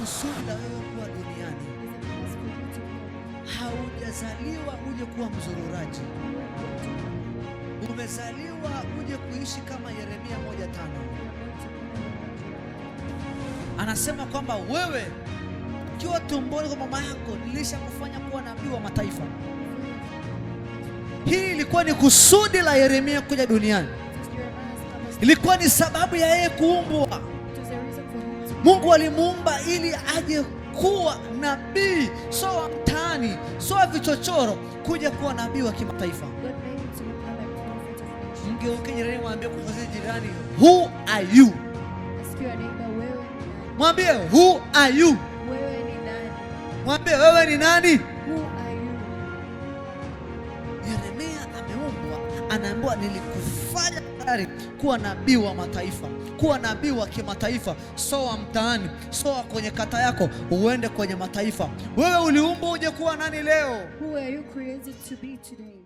kusudi la wewe kuwa duniani. Haujazaliwa uje kuwa mzururaji. Umezaliwa uje kuishi kama Yeremia 1:5. Anasema kwamba wewe ukiwa tumboni kwa mama yako nilishakufanya kuwa nabii wa mataifa. Hii ilikuwa ni kusudi la Yeremia kuja duniani. Ilikuwa ni sababu ya yeye kuumbwa. Mungu alimuumba ili aje kuwa nabii, sio wa mtaani, sio wa vichochoro, kuja kuwa nabii wa kimataifa. Mgeuke jirani, mwambie kwa jirani, who are you? Mwambie who are you? Mwambie wewe ni nani? Yeremia ameumbwa, anaambiwa nilikufanya tayari kuwa nabii wa mataifa, kuwa nabii wa kimataifa, sio wa mtaani, sio wa kwenye kata yako, uende kwenye mataifa. Wewe uliumbwa uje kuwa nani leo? Who are you created to be today?